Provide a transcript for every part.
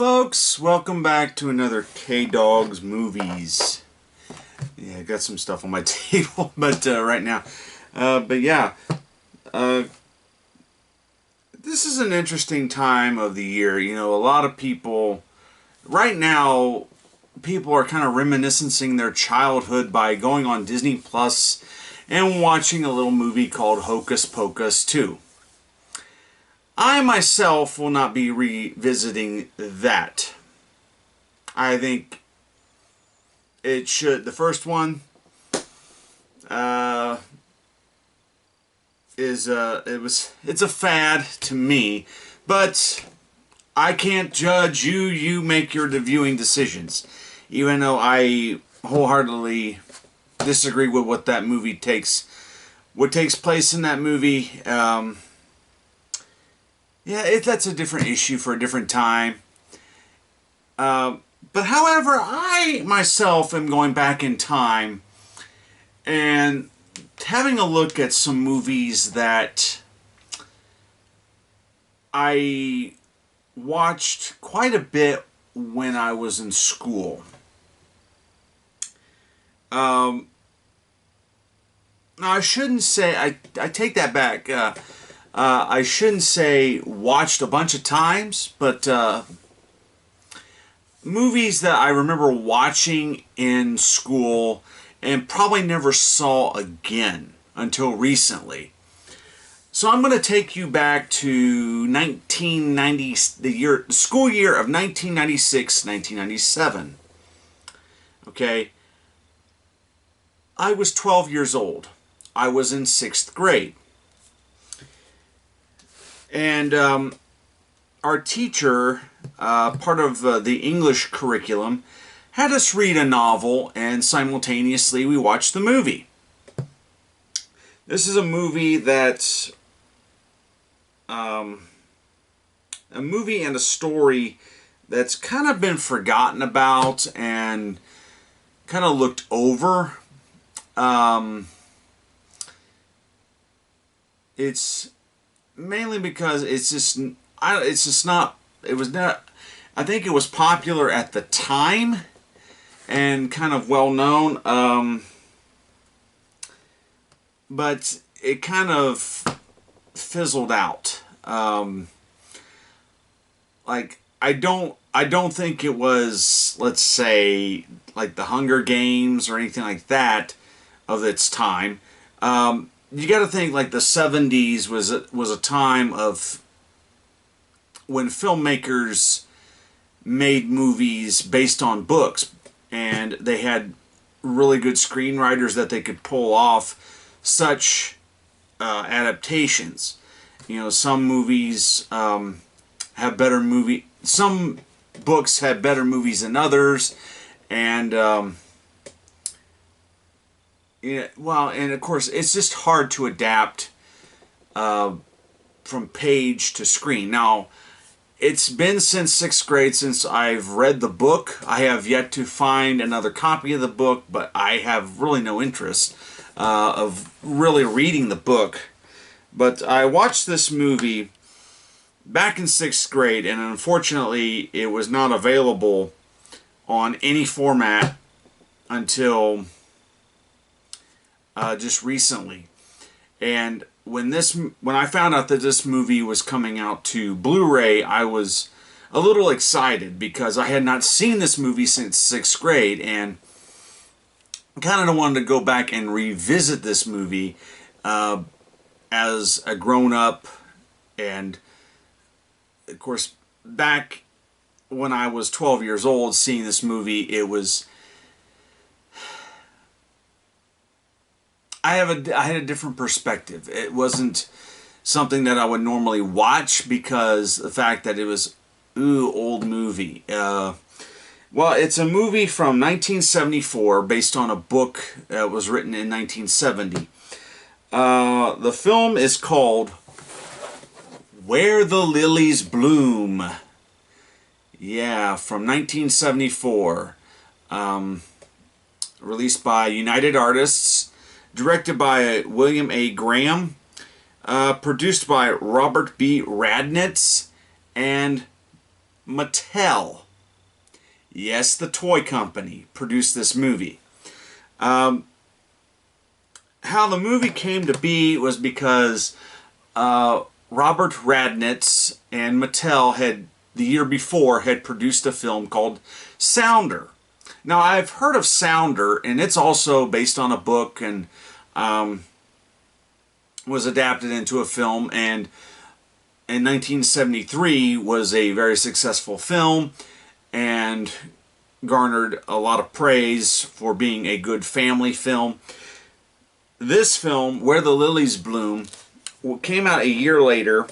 folks, welcome back to another Kdog'S movies. Yeah, I got some stuff on my table, but right now, this is an interesting time of the year. You know, a lot of people right now, people are kind of reminiscing their childhood by going on Disney Plus and watching a little movie called Hocus Pocus 2. I myself will not be revisiting that. I think it should. The first one it's a fad to me, but I can't judge you. You make your viewing decisions. Even though I wholeheartedly disagree with what takes place in that movie. Yeah, that's a different issue for a different time. But however, I myself am going back in time and having a look at some movies that I watched quite a bit when I was in school. Now, I shouldn't say, I take that back. I shouldn't say watched a bunch of times, but movies that I remember watching in school and probably never saw again until recently. So I'm going to take you back to 1990, the school year of 1996-1997. Okay, I was 12 years old. I was in 6th grade. And our teacher, part of the English curriculum, had us read a novel, and simultaneously we watched the movie. This is a movie that's a movie and a story that's kind of been forgotten about and kind of looked over. It's mainly because it was not, I think it was popular at the time and kind of well known, but it kind of fizzled out. Like, I don't think it was, let's say, like the Hunger Games or anything like that of its time. You got to think like the 70s was a time of when filmmakers made movies based on books, and they had really good screenwriters that they could pull off such adaptations. You know, some movies have better some books have better movies than others, and yeah, well, and of course, it's just hard to adapt from page to screen. Now, it's been since 6th grade since I've read the book. I have yet to find another copy of the book, but I have really no interest of really reading the book. But I watched this movie back in 6th grade, and unfortunately, it was not available on any format until just recently. And when I found out that this movie was coming out to Blu-ray, I was a little excited because I had not seen this movie since 6th grade, and kind of wanted to go back and revisit this movie as a grown-up. And of course, back when I was 12 years old seeing this movie, I had a different perspective. It wasn't something that I would normally watch because the fact that it was, old movie. Well, it's a movie from 1974 based on a book that was written in 1970. The film is called Where The Lillies Bloom. Yeah, from 1974. Released by United Artists. Directed by William A. Graham, produced by Robert B. Radnitz, and Mattel, yes, the toy company, produced this movie. Um, how the movie came to be was because Robert Radnitz and Mattel had, the year before, had produced a film called Sounder. Now, I've heard of Sounder, and it's also based on a book and was adapted into a film, and in 1973 was a very successful film and garnered a lot of praise for being a good family film. This film, Where the Lilies Bloom, came out a year later.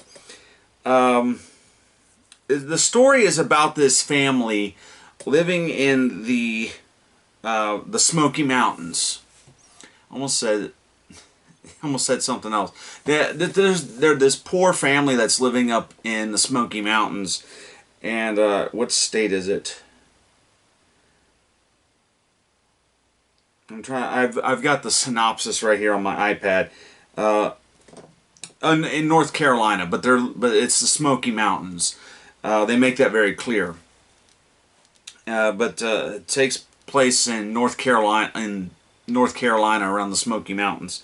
The story is about this family living in the Smoky Mountains. Almost said something else. They're this poor family that's living up in the Smoky Mountains, and what state is it? I've got the synopsis right here on my iPad. In North Carolina, but it's the Smoky Mountains. They make that very clear. But it takes place in North Carolina, around the Smoky Mountains.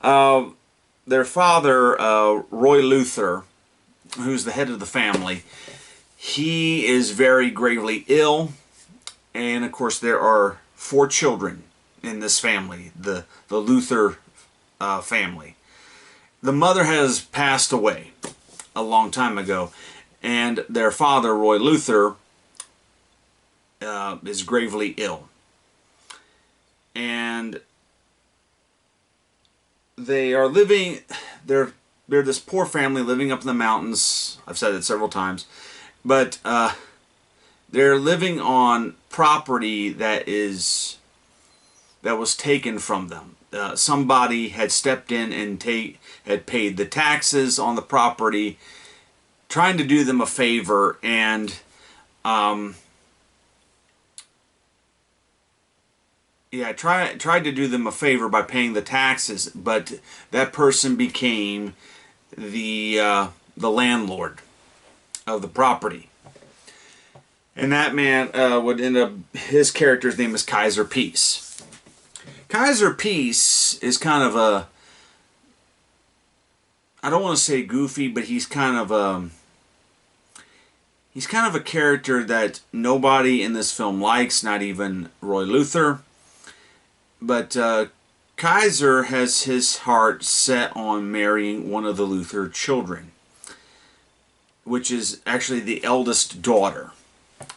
Their father, Roy Luther, who's the head of the family, he is very gravely ill, and of course there are 4 children in this family, the Luther family. The mother has passed away a long time ago, and their father, Roy Luther, is gravely ill. And they are living, they're this poor family living up in the mountains. I've said it several times. But they're living on property that was taken from them. Somebody had stepped in and had paid the taxes on the property, trying to do them a favor, and tried to do them a favor by paying the taxes, but that person became the landlord of the property. And that man would end up, his character's name is Kaiser Peace. Kaiser Peace is kind of a, I don't want to say goofy, but he's kind of a character that nobody in this film likes, not even Roy Luther. But Kaiser has his heart set on marrying one of the Luther children, which is actually the eldest daughter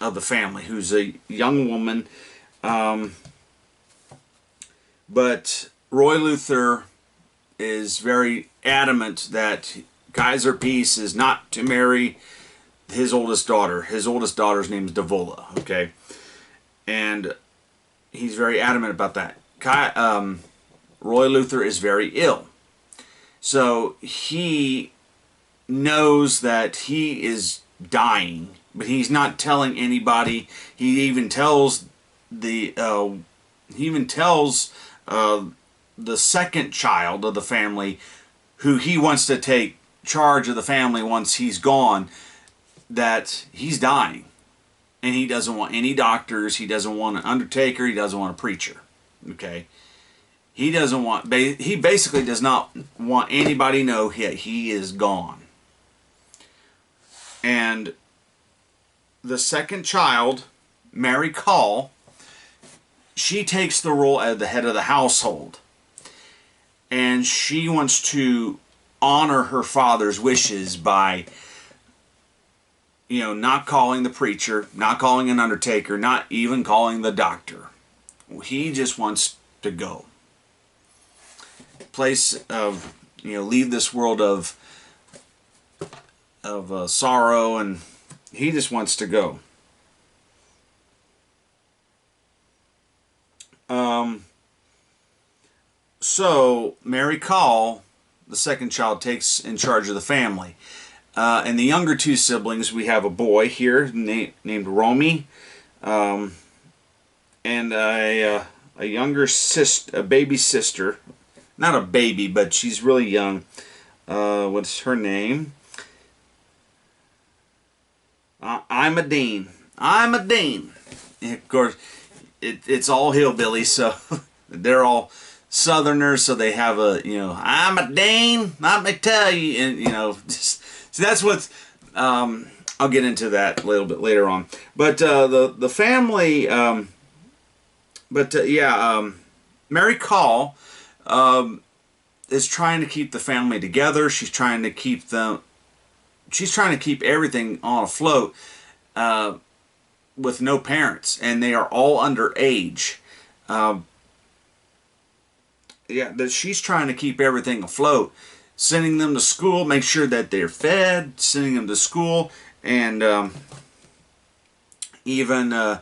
of the family, who's a young woman. But Roy Luther is very adamant that Kaiser Peace is not to marry his oldest daughter. His oldest daughter's name is Davola, okay? And he's very adamant about that. Roy Luther is very ill. So he knows that he is dying, but he's not telling anybody. He even tells the second child of the family, who he wants to take charge of the family once he's gone, that he's dying. And he doesn't want any doctors, he doesn't want an undertaker, he doesn't want a preacher. Okay? He basically does not want anybody to know he is gone. And the second child, Mary Call, she takes the role as the head of the household. And she wants to honor her father's wishes by, not calling the preacher, not calling an undertaker, not even calling the doctor. He just wants to go. Place of, leave this world of sorrow, and he just wants to go. So Mary Call, the second child, takes in charge of the family. And the younger 2 siblings, we have a boy here named Romy, and a younger sister, a baby sister. Not a baby, but she's really young. What's her name? I'm a dean. I'm a dean. And of course, it's all hillbillies, so they're all Southerners, so they have a, I'm a dean, let me tell you, and, so that's what, I'll get into that a little bit later on. But the family, Mary Call is trying to keep the family together. She's trying to keep everything on afloat with no parents, and they are all underage. That she's trying to keep everything afloat, sending them to school, make sure that they're fed, sending them to school, and even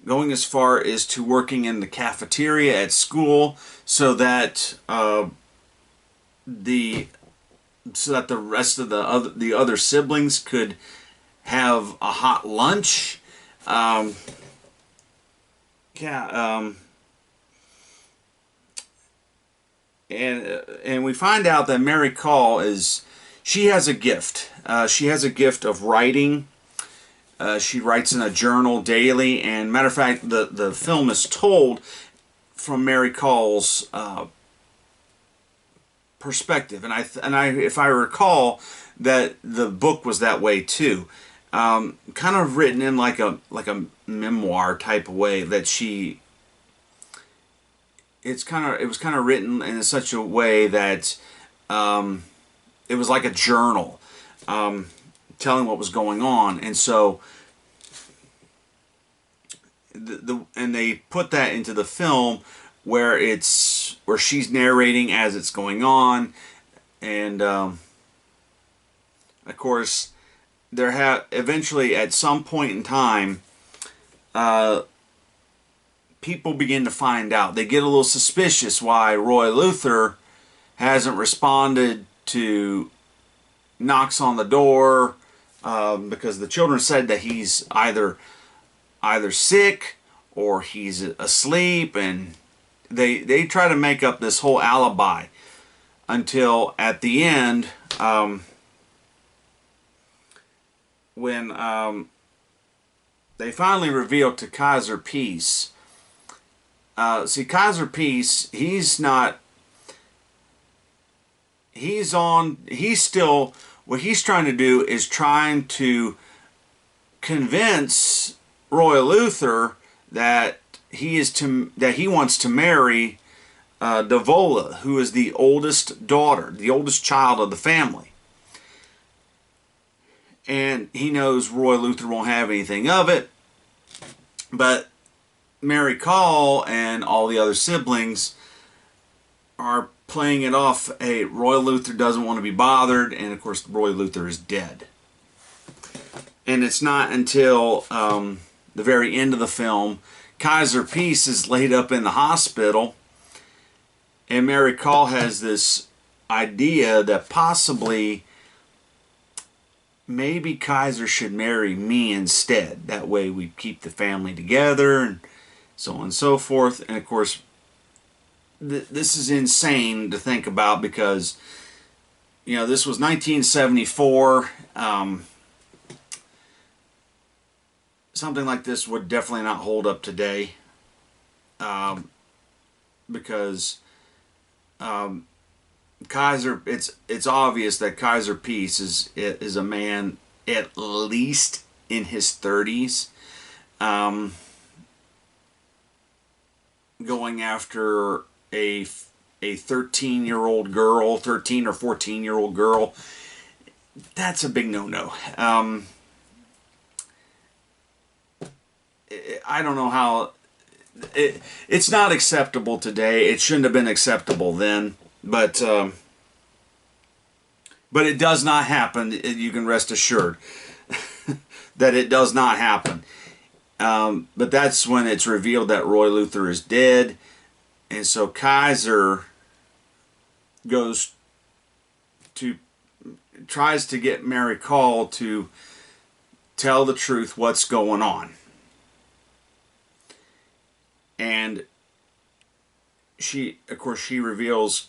going as far as to working in the cafeteria at school, so that the rest of the other siblings could have a hot lunch. Um, yeah. And we find out that Mary Call she has a gift. She has a gift of writing. She writes in a journal daily, and matter of fact, the film is told from Mary Call's perspective, and if I recall, that the book was that way too, kind of written in like a memoir type of way. That it was kind of written in such a way that it was like a journal, telling what was going on, and so and they put that into the film where she's narrating as it's going on, and of course eventually at some point in time, people begin to find out. They get a little suspicious why Roy Luther hasn't responded to knocks on the door, because the children said that he's either sick or he's asleep, and they try to make up this whole alibi until at the end, when they finally reveal to Kaiser Peace. Kaiser Peace, what he's trying to do is trying to convince Roy Luther that he wants to marry Davola, who is the oldest daughter, the oldest child of the family. And he knows Roy Luther won't have anything of it, but Mary Call and all the other siblings are playing it off. Hey, Roy Luther doesn't want to be bothered, and of course Roy Luther is dead. And it's not until the very end of the film, Kaiser Peace is laid up in the hospital, and Mary Call has this idea that possibly maybe Kaiser should marry me instead. That way we keep the family together, and so on and so forth. And of course, this is insane to think about, because this was 1974. Something like this would definitely not hold up today, because it's obvious that Kaiser Peace is a man at least in his 30s, going after a 13-year-old girl, 13 or 14-year-old girl. That's a big no-no. I don't know how it's not acceptable today. It shouldn't have been acceptable then, but it does not happen. You can rest assured that it does not happen. But that's when it's revealed that Roy Luther is dead, and so Kaiser tries to get Mary Call to tell the truth, what's going on. And of course, she reveals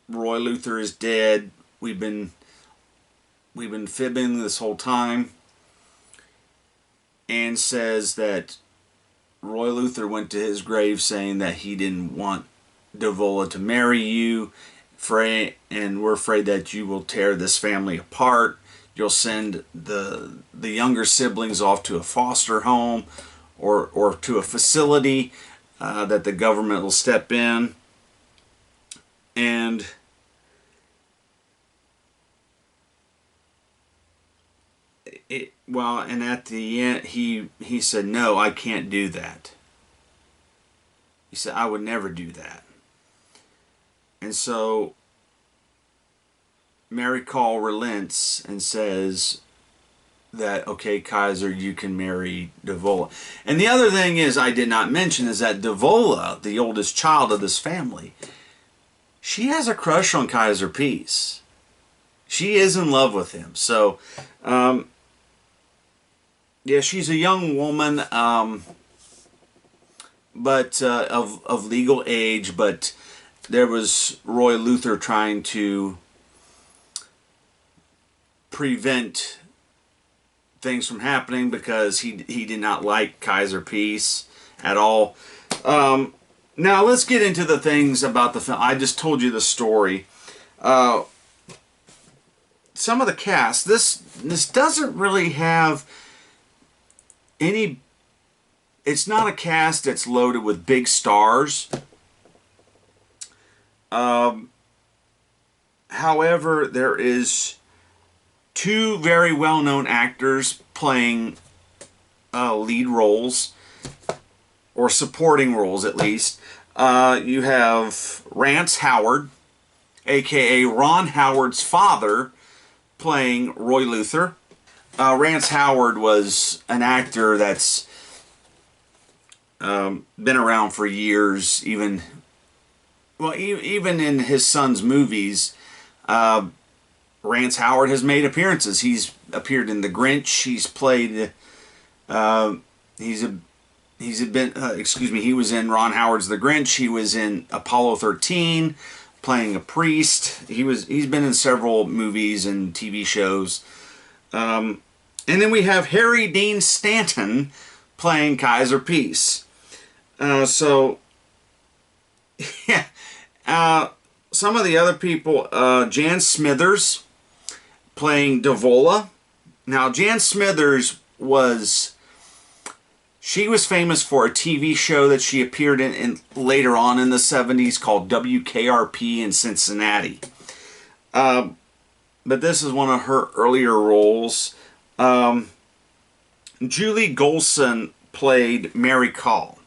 Roy Luther is dead. We've been fibbing this whole time. and says that Roy Luther went to his grave saying that he didn't want Davola to marry you, and we're afraid that you will tear this family apart. You'll send the younger siblings off to a foster home or to a facility that the government will step in. And and at the end, he said, "No, I can't do that." He said, "I would never do that." And so Mary Call relents and says that, okay, Kaiser, you can marry Davola. And the other thing is, I did not mention, is that Davola, the oldest child of this family, she has a crush on Kaiser Peace. She is in love with him. So, yeah, she's a young woman, but of legal age, but there was Roy Luther trying to prevent things from happening because he did not like Kaiser Peace at all. Now let's get into the things about the film. I just told you the story. Some of the cast. This doesn't really have any. It's not a cast that's loaded with big stars. However, there is two very well-known actors playing lead roles, or supporting roles at least. You have Rance Howard, aka Ron Howard's father, playing Roy Luther. Rance Howard was an actor that's been around for years, even in his son's movies. Rance Howard has made appearances. He's appeared in The Grinch. He's played. He was in Ron Howard's The Grinch. He was in Apollo 13, playing a priest. He's been in several movies and TV shows. And then we have Harry Dean Stanton playing Kaiser Peace. So yeah. Some of the other people, Jan Smithers playing Davola. Now, Jan Smithers was famous for a TV show that she appeared in later on in the 70s called WKRP in Cincinnati. But this is one of her earlier roles. Julie Golson played Mary Call.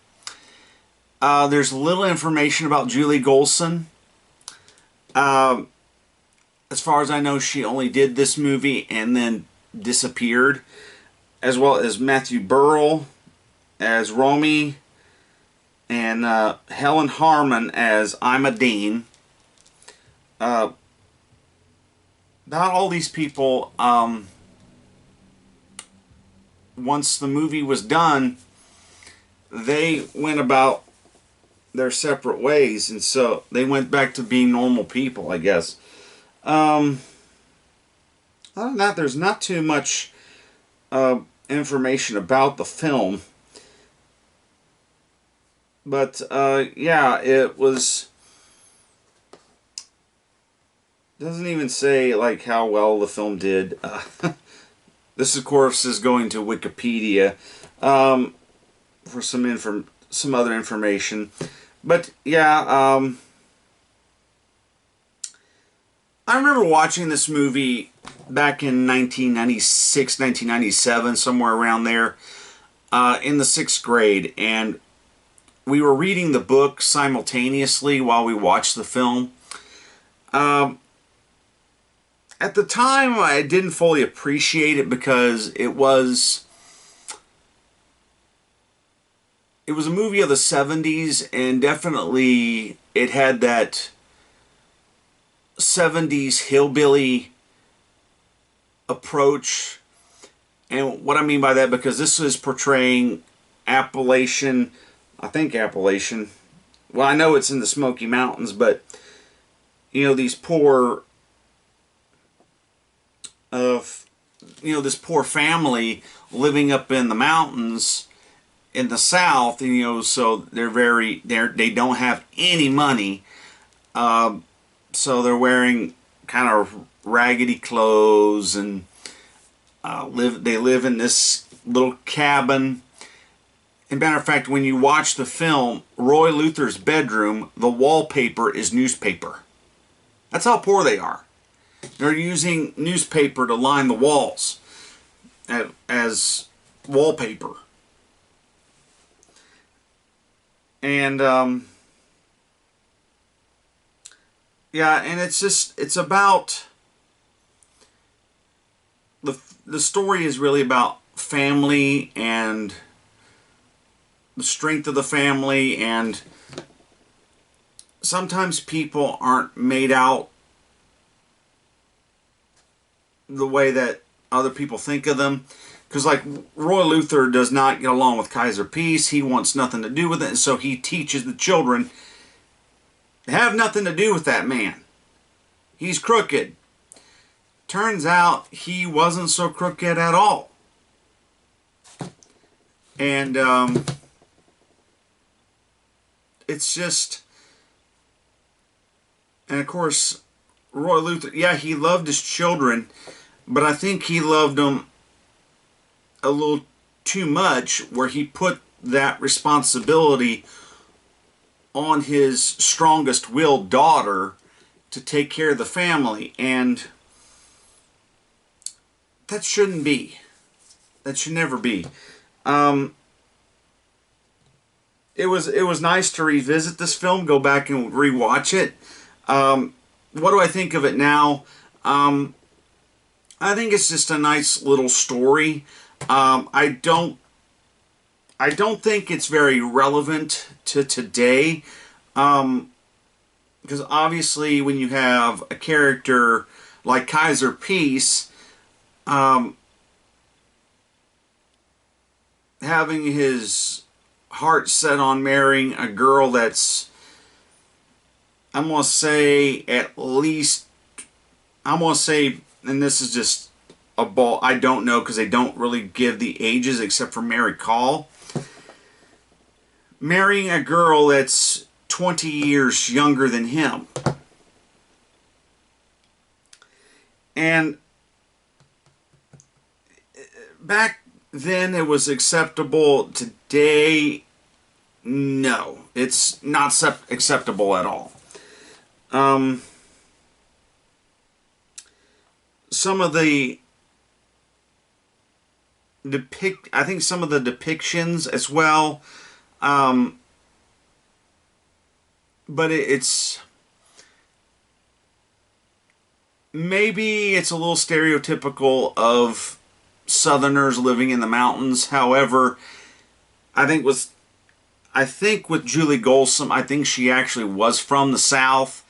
There's little information about Julie Golson. As far as I know, she only did this movie and then disappeared, as well as Matthew Burrell as Romy, and Helen Harmon as Ima Dean. Not all these people, once the movie was done, they went about their separate ways, and so they went back to being normal people, I guess. Other than that, there's not too much information about the film. But, yeah, it was... Doesn't even say, like, how well the film did. This, of course, is going to Wikipedia for some other information. But, yeah, I remember watching this movie back in 1996, 1997, somewhere around there, in the 6th grade, and we were reading the book simultaneously while we watched the film. At the time, I didn't fully appreciate it because it was a movie of the 70s, and definitely it had that 70s hillbilly approach. And what I mean by that, because this is portraying Appalachian, well, I know it's in the Smoky Mountains, but you know, these poor this poor family living up in the mountains in the South, so they don't have any money. So they're wearing kind of raggedy clothes, and they live in this little cabin. And matter of fact, when you watch the film, Roy Luther's bedroom, the wallpaper is newspaper. That's how poor they are. They're using newspaper to line the walls as wallpaper. And yeah, and it's about the story is really about family and the strength of the family, and sometimes people aren't made out the way that other people think of them. Because like Roy Luther does not get along with Kaiser Peace. He wants nothing to do with it, and so he teaches the children to have nothing to do with that man. He's crooked. Turns out he wasn't so crooked at all. And it's just, and of course, Roy Luther, yeah, he loved his children, but I think he loved them a little too much, where he put that responsibility on his strongest-willed daughter to take care of the family, and that shouldn't be. That should never be. It was nice to revisit this film, go back and rewatch it. What do I think of it now? I think it's just a nice little story. I don't think it's very relevant to today, because obviously when you have a character like Kaiser Peace, having his heart set on marrying a girl that's, I'm going to say, at least, I'm going to say, and this is just a ball, I don't know because they don't really give the ages except for Mary Call. Marrying a girl that's 20 years younger than him. And back then it was acceptable. Today, no. It's not acceptable at all. Some of the I think some of the depictions as well, but it's maybe it's a little stereotypical of Southerners living in the mountains. However, I think with Julie Golsom, I think she actually was from the South,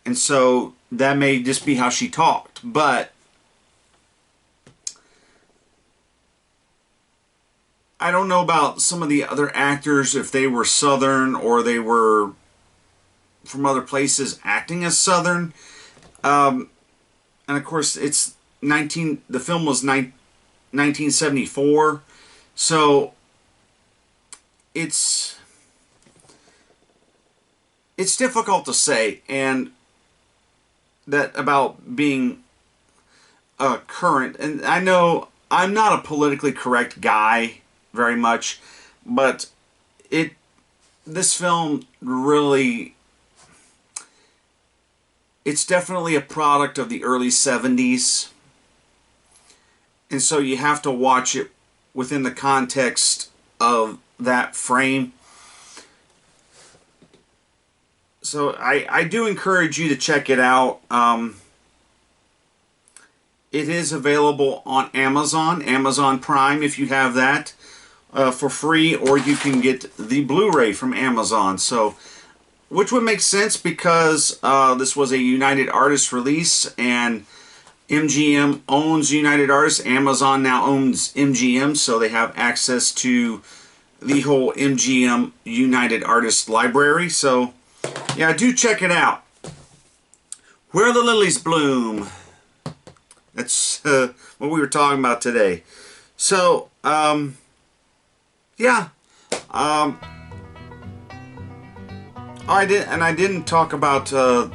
and so that may just be how she talked. But I don't know about some of the other actors, if they were Southern or they were from other places acting as Southern. And of course, the film was 1974, so it's difficult to say, and that about being current. And I know I'm not a politically correct guy very much, but this film really, it's definitely a product of the early 70s, and so you have to watch it within the context of that frame. So I do encourage you to check it out. It is available on Amazon Prime if you have that, for free, or you can get the Blu-ray from Amazon. So, which would make sense because this was a United Artists release, and MGM owns United Artists. Amazon now owns MGM, so they have access to the whole MGM United Artists library. So, yeah, do check it out. Where the Lilies Bloom. That's what we were talking about today. So, yeah. I didn't talk about the.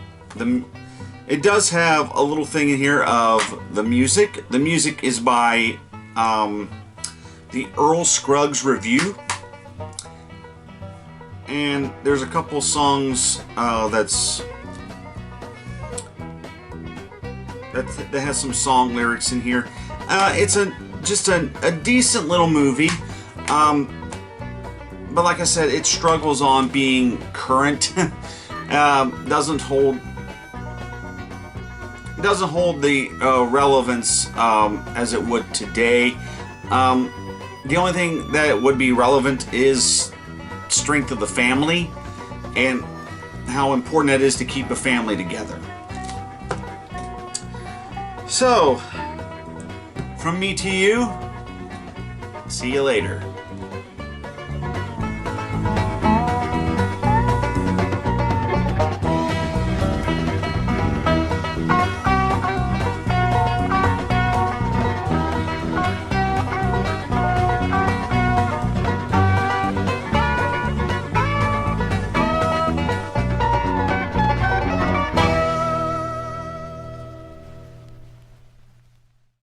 It does have a little thing in here of the music. The music is by the Earl Scruggs Review, and there's a couple songs that has some song lyrics in here. It's just a decent little movie, but like I said, it struggles on being current. Doesn't hold the relevance as it would today. The only thing that would be relevant is strength of the family and how important it is to keep a family together. So, from me to you, see you later.